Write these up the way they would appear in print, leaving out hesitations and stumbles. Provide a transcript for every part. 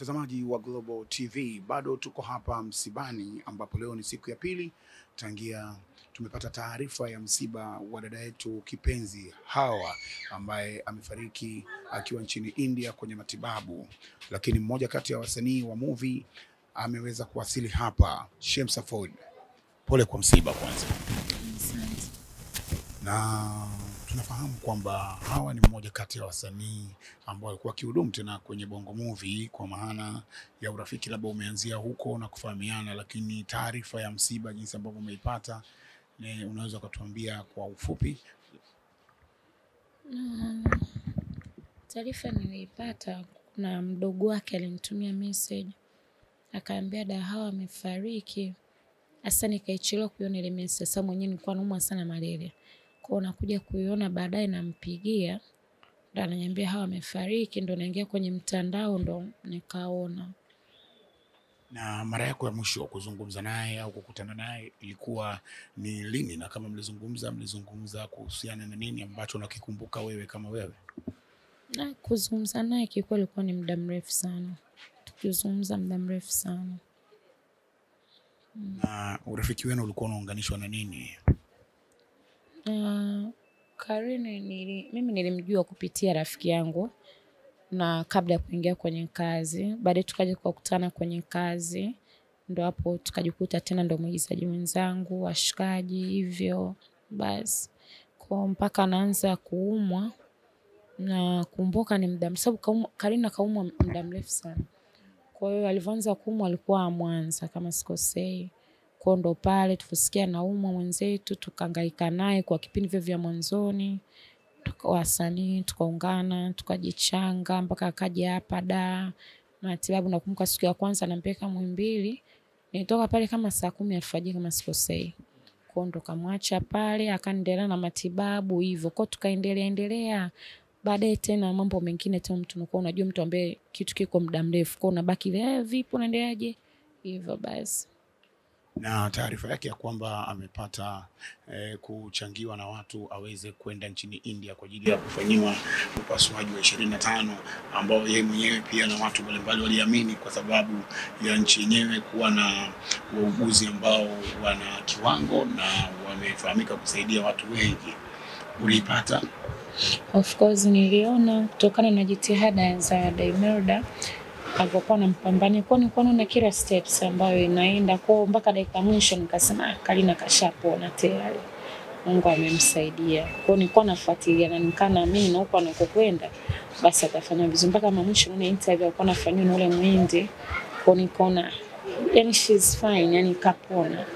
Mtazamaji wa Global TV, bado tuko hapa msibani ambapo leo ni siku ya pili tangia tumepata taarifa ya msiba wa dada yetu kipenzi Hawa ambaye amefariki akiwa nchini India kwenye matibabu. Lakini mmoja kati ya wasanii wa movie ameweza kuwasili hapa, Shemsa Ford. Pole kwa msiba kwanza. Na tunafahamu kwamba Hawa ni mmoja kati ya wasanii ambao walikuwa kihudumu tena kwenye Bongo Movie, kwa maana ya urafiki labda umeanzia huko na kufahamiana, lakini taarifa ya msiba jinsi ambavyo umeipata, unaweza kutuambia kwa ufupi? Taarifa niliipata, kuna mdogo wake alinitumia message akaambia da Hawa amefariki. Hasa nikaichelewa kuiona ile message, sasa mwenyewe nilikuwa naumwa sana malaria. Kwa nakuja kuiona baadaye, nampigia ndo ananiambia Hawa amefariki, ndo naingia kwenye mtandao ndo nikaona. Na mara yako ya mwisho kuzungumza naye au kukutana naye ilikuwa ni lini, na kama mlizungumza kuhusiana na nini ambacho unakikumbuka wewe kama wewe? Na kuzungumza naye kilikuwa ilikuwa ni muda mrefu sana. Tukizungumza muda mrefu sana. Na urafiki wenu ulikuwa unaunganishwa na nini? Karine mimi nilimjua kupitia rafiki yangu na kabla ya kuingia kwenye kazi. Baadaye tukaja kukutana kwenye kazi, ndo hapo tukajikuta tena ndo mwigizaji mwenzangu, washikaji hivyo basi. Kwa mpaka anaanza kuumwa na kumbuka ni muda mrefu, Karina kaumwa muda mrefu sana. Kwa hiyo alivyoanza kuumwa alikuwa Mwanza kama sikosei. Kwa ndo pale tufusikia naumwa mwenzetu, tukahangaika naye kwa kipindi vya mwanzoni, tukawasanii, tukaungana, tukajichanga mpaka akaja hapa da matibabu. Nakumbuka siku ya kwanza nampeleka Muhimbili, nilitoka pale kama saa 10 alfajiri kama sikosei. Kwa ndo kamwacha pale akaendelea na matibabu hivyo. Kwa tukaendelea. Baadaye tena mambo mengine tena mtu unakuwa unajua mtu ambaye kitu kiko muda mrefu, kwa unabaki vipi unaendeleaje hivyo basi. Na taarifa yake ya kwamba amepata kuchangiwa na watu aweze kwenda nchini India kwa ajili ya kufanyiwa upasuaji wa 25 ambao yeye mwenyewe pia na watu mbalimbali waliamini kwa sababu ya nchi yenyewe kuwa na wauguzi ambao wana kiwango na wamefahamika kusaidia watu wengi. Ulipata? Of course niliona kutokana na jitihada za Daimelda alipokuwa anampambania, kwa nilikuwa naona kila steps ambayo inaenda kwa mpaka dakika mwisho nikasema Karina kashapona tayari. Mungu amemsaidia. Kwa nilikuwa nafuatilia na nikaamini na huko anakokwenda basi atafanya vizuri. Mpaka mwisho na interview alikuwa anafanywa na ule Muhindi, kwa nikaona yani she's fine, yani kapona.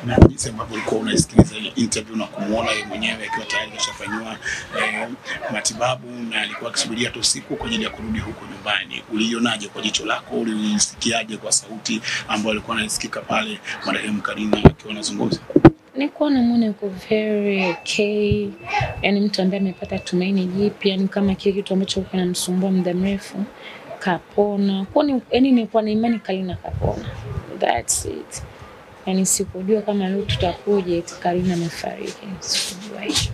Na jinsi ambavyo ulikuwa unasikiliza ile interview na kumuona yeye mwenyewe akiwa tayari kashafanywa matibabu na alikuwa akisubiria tu siku kwa ajili ya kurudi huko nyumbani, ulionaje kwa jicho lako? Ulisikiaje kwa sauti ambayo alikuwa anasikika pale marehemu Karina akiwa anazungumza? Nilikuwa namuona yuko very okay, yani mtu ambaye amepata tumaini jipya, yani kama kile kitu ambacho kinamsumbua muda mrefu kapona. Kwa yani nilikuwa na imani Karina kapona. That's it. Yani sikujua kama leo tutakuja Karina amefariki. Sikujua hicho.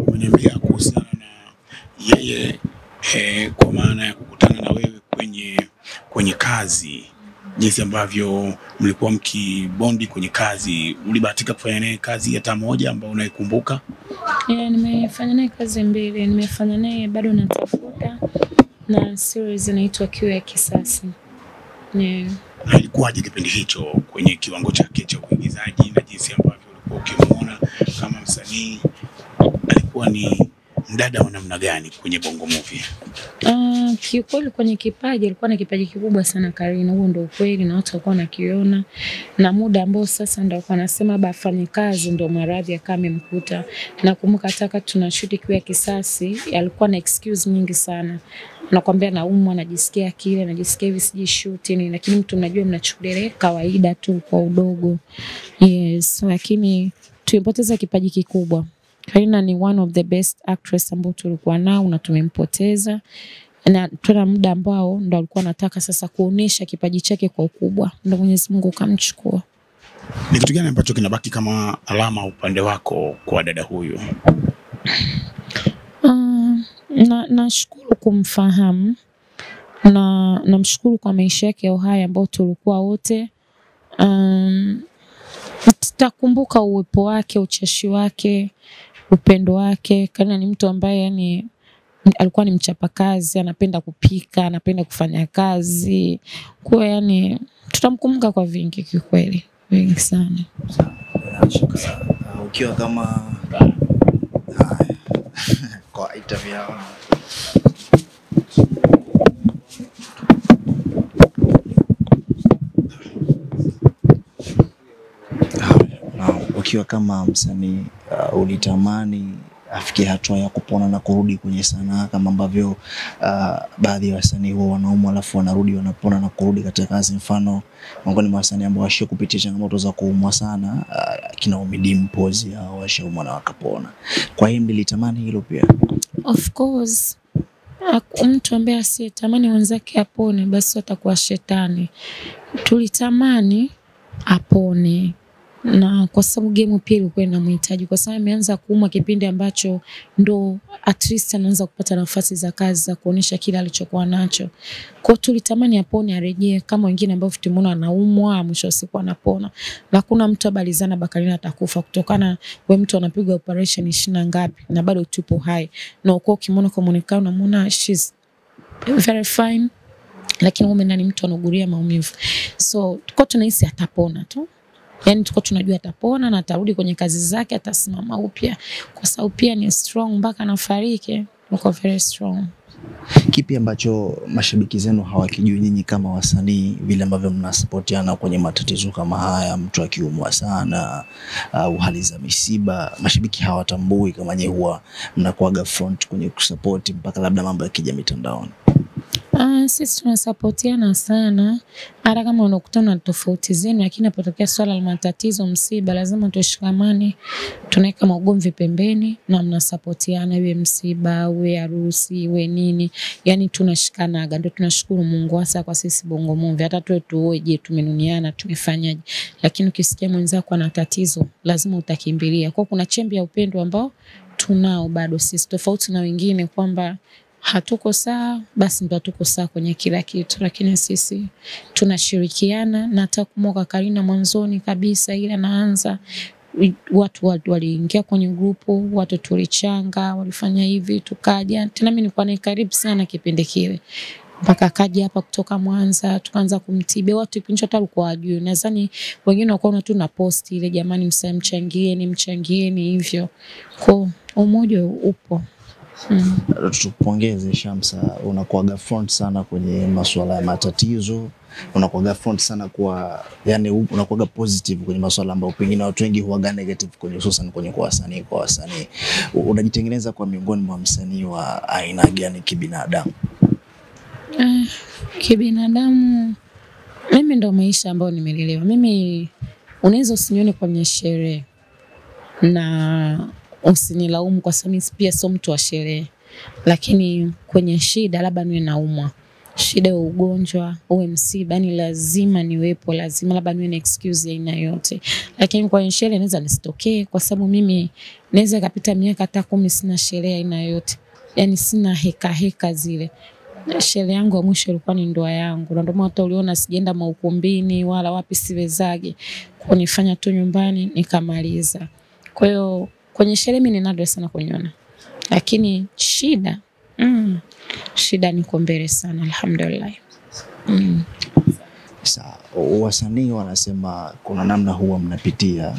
Umeniambia kuhusiana na yeye kwa maana ya kukutana na wewe kwenye kazi, jinsi ambavyo mlikuwa mkibondi kwenye kazi, ulibahatika kufanya naye kazi hata moja ambayo unaikumbuka? Nimefanya naye kazi mbili. Nimefanya naye bado natafuta na series inaitwa Kiu ya Kisasi. Na ilikuwaje kipindi hicho kwenye kiwango chake cha uigizaji na jinsi ambavyo ulikuwa ukimuona kama msanii? Alikuwa ni mdada wa namna gani kwenye Bongo Movie? Kiukweli kwenye kipaji alikuwa na kipaji kikubwa sana Karina, huo ndio ukweli na watu walikuwa wanakiona. Na muda ambao sasa ndio alikuwa anasema afanye kazi ndio maradhi akamemkuta. Nakumbuka hata tunashoot Kiu ya Kisasi alikuwa na excuse nyingi sana. Anakuambia naumwa, anajisikia kile, anajisikia hivi siji shooting, lakini mtu mnajua mnachukulia kawaida tu kwa udogo. Yes, lakini tumepoteza kipaji kikubwa. Karina ni one of the best actress ambao tulikuwa nao na tumempoteza. Na tuna muda ambao ndo alikuwa anataka sasa kuonesha kipaji chake kwa ukubwa, ndo Mwenyezi Mungu kamchukua. Ni kitu gani ambacho kinabaki kama alama upande wako kwa dada huyu? Nashukuru kumfahamu na namshukuru kwa maisha yake ya uhai ambao tulikuwa wote. Nitakumbuka uwepo wake, ucheshi wake, upendo wake. Karina ni mtu ambaye yani alikuwa ni mchapakazi, anapenda kupika, anapenda kufanya kazi. Kwa yani tutamkumbuka kwa vingi kikweli, vingi sana. Ukiwa kama kwa interview ukiwa kama msanii ulitamani afikie hatua ya kupona na kurudi kwenye sanaa kama ambavyo baadhi ya wasanii huwa wanaumwa alafu wanarudi wanapona na kurudi katika kazi? Mfano miongoni mwa wasanii ambao washio kupitia changamoto za kuumwa sana kina Ommy Dimpoz au washaumwa na wakapona. Kwa hiyo nilitamani hilo pia. Of course. Mtu ambaye asiyetamani wenzake apone basi atakuwa shetani. Tulitamani apone. Na kwa sababu game pia ilikuwa inamhitaji, kwa sababu ameanza kuumwa kipindi ambacho ndo at least anaanza kupata nafasi za kazi za kuonesha kile alichokuwa nacho. Kwa tulitamani apone arejee kama wengine ambao tumeona anaumwa mwisho siku anapona. Na kuna mtu abalizana Bakarina atakufa kutokana wewe mtu anapigwa operation 20 ngapi na bado tupo hai. Na uko ukimwona kwa muonekano unamuona she's very fine, lakini mume ndani mtu anaguria maumivu. So tuko tunahisi atapona tu. Yani tuko tunajua atapona na atarudi kwenye kazi zake, atasimama upya. Kwa sababu pia ni strong mpaka anafariki, uko very strong. Kipi ambacho mashabiki zenu hawakijui nyinyi kama wasanii, vile ambavyo mnasupportiana kwenye matatizo kama haya, mtu akiumwa sana au hali za misiba, mashabiki hawatambui kama nyinyi huwa mnakuaga front kwenye kusupport mpaka labda mambo yakija mitandaoni? Sisi tunasupportiana sana. Hata kama unakutana na tofauti zenu, lakini inapotokea swala la matatizo, msiba, lazima tushikamane. Tunaweka magomvi pembeni na mnasupportiana, iwe msiba, iwe harusi, iwe nini. Yani tunashikanaga. Ndio tunashukuru Mungu hasa kwa sisi Bongo Movie. Hata tuwe je tumenuniana, tumefanyaje. Lakini ukisikia mwenzako ana tatizo, lazima utakimbilia. Kwa kuna chembe ya upendo ambao tunao bado sisi, tofauti na wengine kwamba hatuko sawa, basi ndo hatuko sawa kwenye kila kitu, lakini sisi tunashirikiana. Na hata kumwoka Karina mwanzoni kabisa ile naanza, watu waliingia kwenye grupu, watu tulichanga, walifanya hivi, tukaja. Tena mimi nilikuwa naye karibu sana kipindi kile. Mpaka kaja hapa kutoka Mwanza, tukaanza kumtibia watu kipindi hata alikuwa ajui. Nadhani wengine wakaona tu na post ile, jamani mchangieni hivyo. Kwa umoja upo. Tupongeze Shamsa, unakuaga front sana kwenye masuala ya matatizo, unakuaga front sana kwa yani unakuaga positive kwenye masuala ambayo pengine watu wengi huaga negative kwenye, hususan kwenye kwa wasanii. Unajitengeneza kwa miongoni mwa msanii wa aina gani kibinadamu? Kibinadamu mimi ndo maisha ambayo nimelelewa. Mimi unaweza usinione kwenye sherehe na usinilaumu kwa sababu pia sio mtu wa sherehe, lakini kwenye shida labda niwe naumwa, shida ya ugonjwa au msiba, ni lazima niwepo, lazima labda niwe na excuse ya aina yote. Lakini kwa sherehe naweza nisitokee kwa sababu mimi naweza kapita miaka hata 10 sina sherehe aina yote. Yani sina heka zile. Sherehe yangu ya mwisho ilikuwa ni ndoa yangu. Ndio maana hata uliona sijaenda maukumbini wala wapi siwezage. Kunifanya tu nyumbani nikamaliza. Kwa hiyo kwenye sherehe mimi ni nadra sana kuniona. Lakini shida shida niko mbele sana, alhamdulillah. Sasa wasanii wanasema kuna namna huwa mnapitia,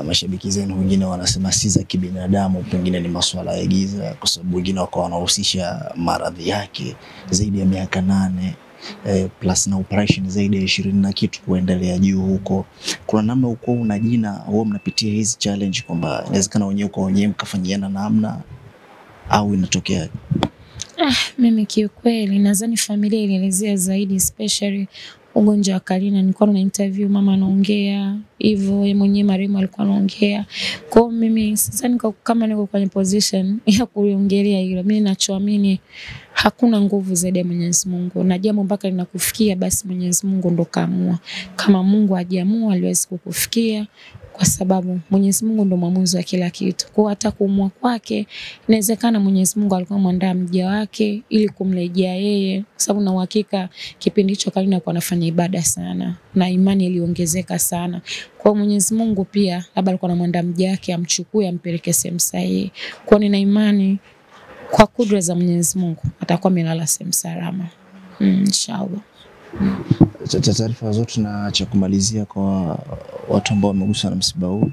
mashabiki zenu wengine wanasema si za kibinadamu, pengine ni masuala ya giza, kwa sababu wengine wako wanahusisha maradhi yake zaidi ya miaka 8 plus na operation zaidi ya 20 na kitu kuendelea juu huko. Kuna namna uko una jina huwa mnapitia hizi challenge kwamba inawezekana wenyewe kwa wenyewe mkafanyiana namna au inatokea? Mimi kiukweli nadhani familia ilielezea zaidi, especially ugonjwa wa Karina. Nilikuwa na interview, mama anaongea, hivyo yeye mwenyewe Mariam alikuwa anaongea. Kwa mimi sasa kama niko kwenye position ya kuongelea hilo, mimi ninachoamini hakuna nguvu zaidi ya Mwenyezi Mungu, na jambo mpaka linakufikia basi Mwenyezi Mungu ndo kaamua. Kama Mungu hajaamua aliwezi kukufikia, kwa sababu Mwenyezi Mungu ndo mwamuzi wa kila kitu. Kwa hata kuamua kwake inawezekana Mwenyezi Mungu alikuwa mwandaa mja wake ili kumrejea yeye, kwa sababu na uhakika kipindi hicho Karina alikuwa anafanya ibada sana na imani iliongezeka sana. Kwa Mwenyezi Mungu pia labda alikuwa anamwandaa mja wake amchukue ampeleke sehemu sahihi. Kwa nina imani kwa kudra za Mwenyezi Mungu atakuwa amelala sehemu salama. Inshallah. Taarifa zote na cha kumalizia kwa watu ambao wameguswa na msiba huu.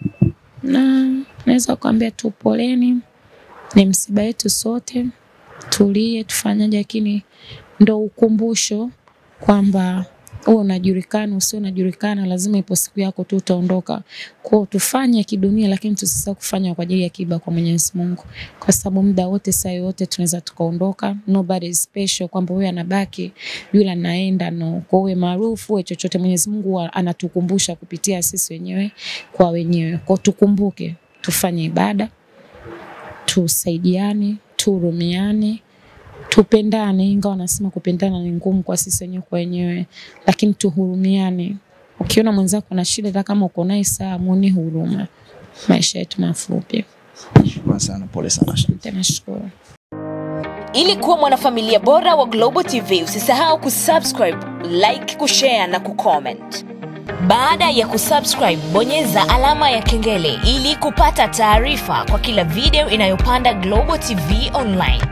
Na naweza kuambia tu poleni, ni msiba wetu sote, tulie tufanyaje, lakini ndo ukumbusho kwamba wewe unajulikana usio unajulikana, lazima ipo siku yako tu utaondoka. Kwa tufanye kidunia, lakini tusisahau kufanya kwa ajili ya kiba kwa Mwenyezi Mungu, kwa sababu muda wote saa yote tunaweza tukaondoka. Nobody is special kwamba wewe anabaki yule anaenda, no. Kwa wewe maarufu wewe chochote, Mwenyezi Mungu anatukumbusha kupitia sisi wenyewe kwa wenyewe. Kwa tukumbuke tufanye ibada, tusaidiane, tuhurumiane, tupendane. Ingawa nasema kupendana ni ngumu kwa sisi wenyewe kwa wenyewe, lakini tuhurumiane. Ukiona mwenzako ana shida, hata kama uko naye sawa, muone huruma. Maisha yetu mafupi. Shukrani sana, pole sana. Nashukuru. Ili kuwa mwanafamilia bora wa Global TV, usisahau kusubscribe, like, kushare na kucomment. Baada ya kusubscribe, bonyeza alama ya kengele ili kupata taarifa kwa kila video inayopanda Global TV Online.